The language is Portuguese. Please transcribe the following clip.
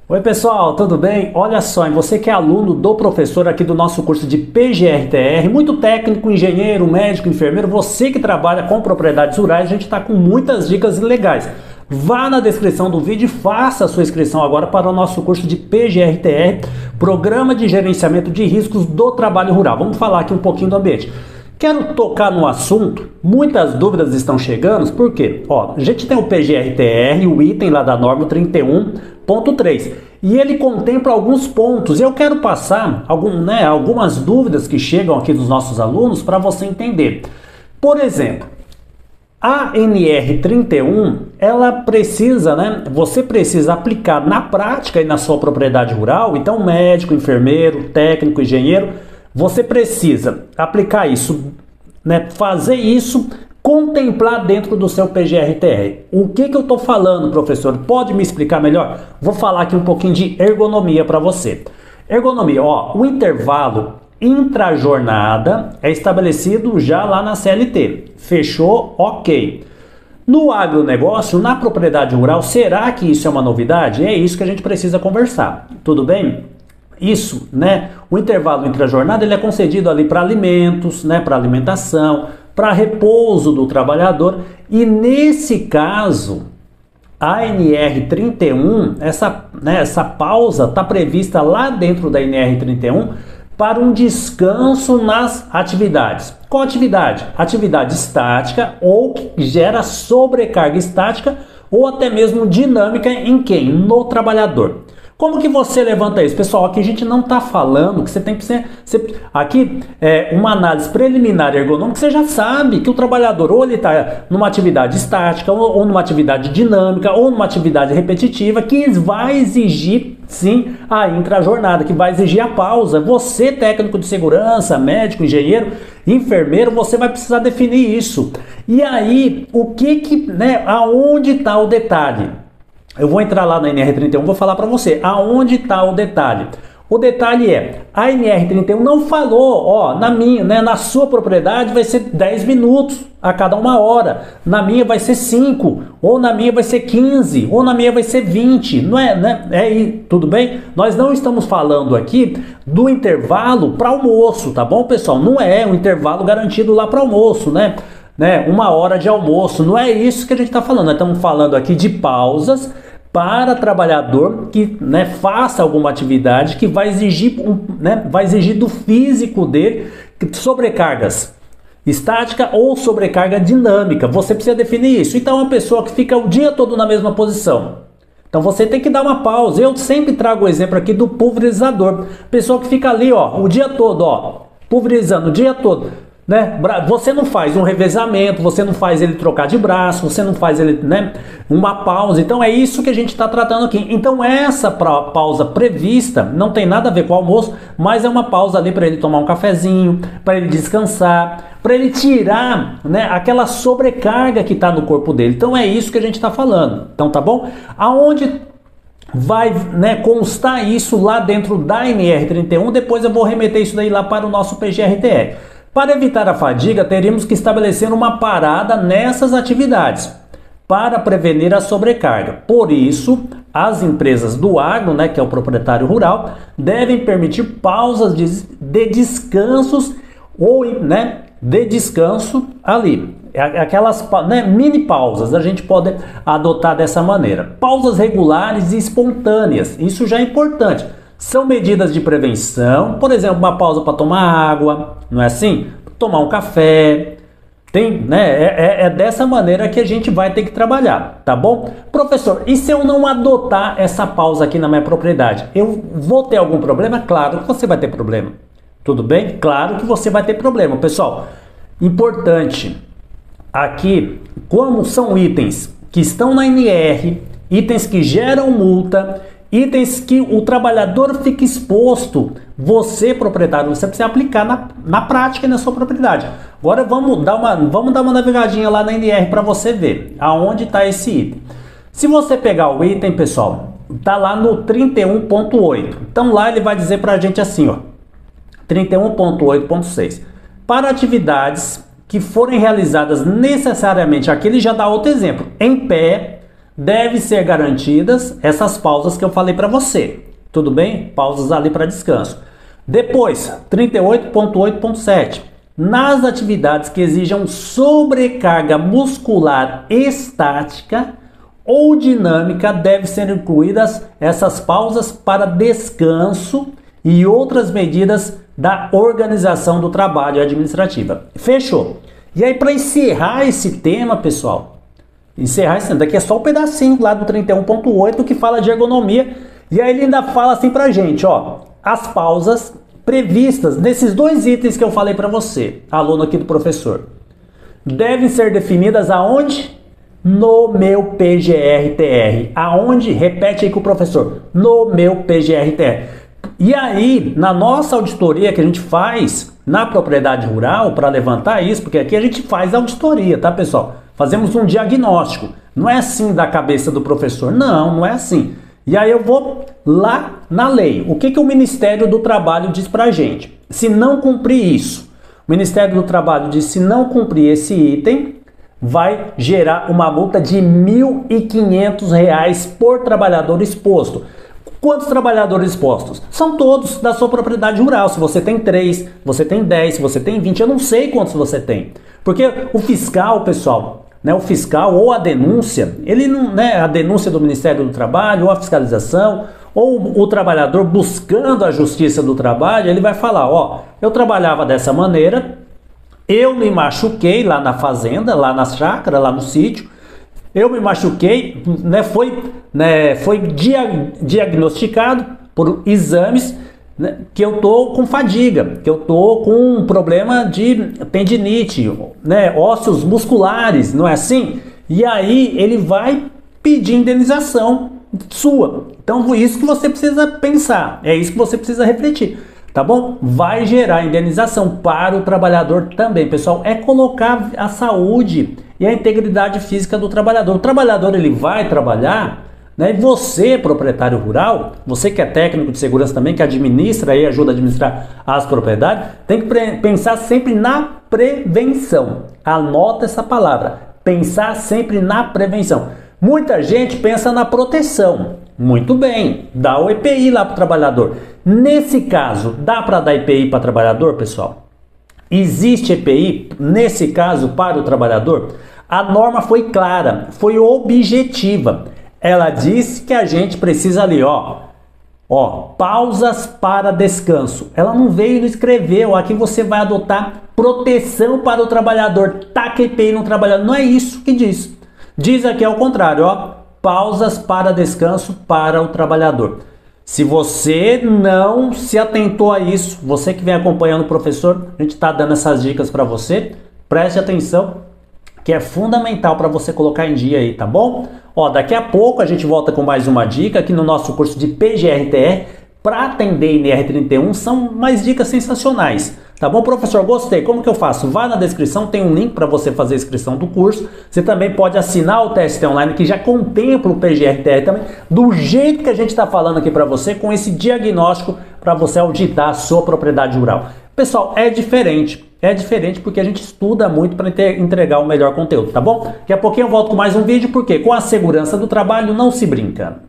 Oi pessoal, tudo bem? Olha só, você que é aluno do professor aqui do nosso curso de PGR-TR, muito técnico, engenheiro, médico, enfermeiro, você que trabalha com propriedades rurais, a gente está com muitas dicas legais. Vá na descrição do vídeo e faça a sua inscrição agora para o nosso curso de PGR-TR, Programa de Gerenciamento de Riscos do Trabalho Rural. Vamos falar aqui um pouquinho do ambiente. Quero tocar no assunto, muitas dúvidas estão chegando, por quê? Ó, a gente tem o PGR-TR, o item lá da norma 31.3, e ele contempla alguns pontos, e eu quero passar algumas dúvidas que chegam aqui dos nossos alunos para você entender. Por exemplo, a NR31, ela precisa, você precisa aplicar na prática e na sua propriedade rural, então médico, enfermeiro, técnico, engenheiro, você precisa aplicar isso, fazer isso, contemplar dentro do seu PGR-TR. O que eu estou falando, professor? Pode me explicar melhor? Vou falar aqui um pouquinho de ergonomia para você. Ergonomia, ó, o intervalo intrajornada é estabelecido já lá na CLT. Fechou? Ok. No agronegócio, na propriedade rural, será que isso é uma novidade? É isso que a gente precisa conversar. Tudo bem? Isso, o intervalo intrajornada ele é concedido ali para alimentos, para alimentação, para repouso do trabalhador, e nesse caso, a NR31, essa pausa está prevista lá dentro da NR31 para um descanso nas atividades. Qual atividade? Atividade estática ou que gera sobrecarga estática ou até mesmo dinâmica em quem? No trabalhador. Como que você levanta isso? Pessoal, aqui a gente não está falando que você tem que ser... Aqui é uma análise preliminar ergonômica, você já sabe que o trabalhador ou ele está numa atividade estática, ou numa atividade dinâmica, ou numa atividade repetitiva, que vai exigir, sim, a intrajornada, que vai exigir a pausa. Você, técnico de segurança, médico, engenheiro, enfermeiro, você vai precisar definir isso. E aí, aonde está o detalhe? Eu vou entrar lá na NR31, vou falar para você aonde está o detalhe. O detalhe é, a NR31 não falou, ó, na sua propriedade vai ser 10 minutos a cada uma hora, na minha vai ser 5, ou na minha vai ser 15, ou na minha vai ser 20, não é, tudo bem? Nós não estamos falando aqui do intervalo para almoço, tá bom, pessoal? Não é um intervalo garantido lá para almoço, uma hora de almoço, não é isso que a gente está falando. Nós estamos falando aqui de pausas para trabalhador que faça alguma atividade que vai exigir, vai exigir do físico dele sobrecargas estática ou sobrecarga dinâmica. Você precisa definir isso. Então, uma pessoa que fica o dia todo na mesma posição, então você tem que dar uma pausa. Eu sempre trago o exemplo aqui do pulverizador. Pessoa que fica ali, ó, o dia todo, ó, pulverizando o dia todo. Você não faz um revezamento, você não faz ele trocar de braço, você não faz ele, uma pausa. Então é isso que a gente está tratando aqui. Então essa pausa prevista não tem nada a ver com o almoço, mas é uma pausa ali para ele tomar um cafezinho, para ele descansar, para ele tirar aquela sobrecarga que está no corpo dele. Então é isso que a gente está falando. Então tá bom? Aonde vai constar isso lá dentro da NR31, depois eu vou remeter isso daí lá para o nosso PGR-TR. Para evitar a fadiga, teríamos que estabelecer uma parada nessas atividades para prevenir a sobrecarga. Por isso, as empresas do agro, que é o proprietário rural, devem permitir pausas de descansos ou de descanso ali. Aquelas mini pausas, a gente pode adotar dessa maneira. Pausas regulares e espontâneas, isso já é importante. São medidas de prevenção, por exemplo, uma pausa para tomar água, não é assim? Tomar um café, é dessa maneira que a gente vai ter que trabalhar, tá bom? Professor, e se eu não adotar essa pausa aqui na minha propriedade? Eu vou ter algum problema? Claro que você vai ter problema, tudo bem? Claro que você vai ter problema, pessoal. Importante, aqui, como são itens que estão na NR, itens que geram multa, itens que o trabalhador fica exposto, você, proprietário, você precisa aplicar na prática e na sua propriedade. Agora vamos dar uma navegadinha lá na NR para você ver aonde está esse item. Se você pegar o item, pessoal, está lá no 31.8. Então lá ele vai dizer para a gente assim, ó, 31.8.6. Para atividades que forem realizadas necessariamente, aqui ele já dá outro exemplo, em pé, deve ser garantidas essas pausas que eu falei para você. Tudo bem? Pausas ali para descanso. Depois, 38.8.7. Nas atividades que exijam sobrecarga muscular estática ou dinâmica, devem ser incluídas essas pausas para descanso e outras medidas da organização do trabalho administrativa. Fechou? E aí, para encerrar esse tema, pessoal, daqui é só um pedacinho lá do 31.8 que fala de ergonomia, e aí ele ainda fala assim pra gente, ó, as pausas previstas nesses dois itens que eu falei para você, aluno aqui do professor, devem ser definidas aonde? No meu PGR-TR. Aonde? Repete aí com o professor. No meu PGR-TR. E aí, na nossa auditoria que a gente faz na propriedade rural, para levantar isso, porque aqui a gente faz auditoria, tá, pessoal? Fazemos um diagnóstico. Não é assim da cabeça do professor. Não, não é assim. E aí eu vou lá na lei. O que o Ministério do Trabalho diz pra gente? Se não cumprir isso, o Ministério do Trabalho diz, se não cumprir esse item, vai gerar uma multa de R$ 1.500 por trabalhador exposto. Quantos trabalhadores expostos? São todos da sua propriedade rural. Se você tem 3, você tem 10, se você tem 20, eu não sei quantos você tem. Porque o fiscal, pessoal, o fiscal ou a denúncia, ele não, a denúncia do Ministério do Trabalho, ou a fiscalização, ou o trabalhador buscando a justiça do trabalho, ele vai falar, ó, eu trabalhava dessa maneira, eu me machuquei lá na fazenda, lá na chácara, lá no sítio, eu me machuquei, foi diagnosticado por exames, que eu tô com fadiga, que eu tô com um problema de tendinite, ósseos musculares, não é assim? E aí ele vai pedir indenização sua. Então, isso que você precisa pensar, é isso que você precisa refletir, tá bom? Vai gerar indenização para o trabalhador também, pessoal. É colocar a saúde e a integridade física do trabalhador. O trabalhador, ele vai trabalhar, e você, proprietário rural, você que é técnico de segurança também, que administra e ajuda a administrar as propriedades, tem que pensar sempre na prevenção. Anota essa palavra, pensar sempre na prevenção. Muita gente pensa na proteção. Muito bem, dá o EPI lá para o trabalhador. Nesse caso, dá para dar EPI para o trabalhador, pessoal? Existe EPI, nesse caso, para o trabalhador? A norma foi clara, foi objetiva. Ela disse que a gente precisa ali, pausas para descanso. Ela não veio e não escreveu, aqui você vai adotar proteção para o trabalhador, taca EPI no trabalhador. Não é isso que diz. Diz aqui ao contrário, pausas para descanso para o trabalhador. Se você não se atentou a isso, você que vem acompanhando o professor, a gente está dando essas dicas para você, preste atenção, que é fundamental para você colocar em dia aí, tá bom? Daqui a pouco a gente volta com mais uma dica aqui no nosso curso de PGR-TR. Para atender NR31 são mais dicas sensacionais. Tá bom, professor? Gostei. Como que eu faço? Vá na descrição, tem um link para você fazer a inscrição do curso. Você também pode assinar o TST Online, que já contempla o PGR-TR também, do jeito que a gente está falando aqui para você, com esse diagnóstico para você auditar a sua propriedade rural. Pessoal, é diferente porque a gente estuda muito para entregar o melhor conteúdo, tá bom? Daqui a pouquinho eu volto com mais um vídeo, porque com a segurança do trabalho não se brinca.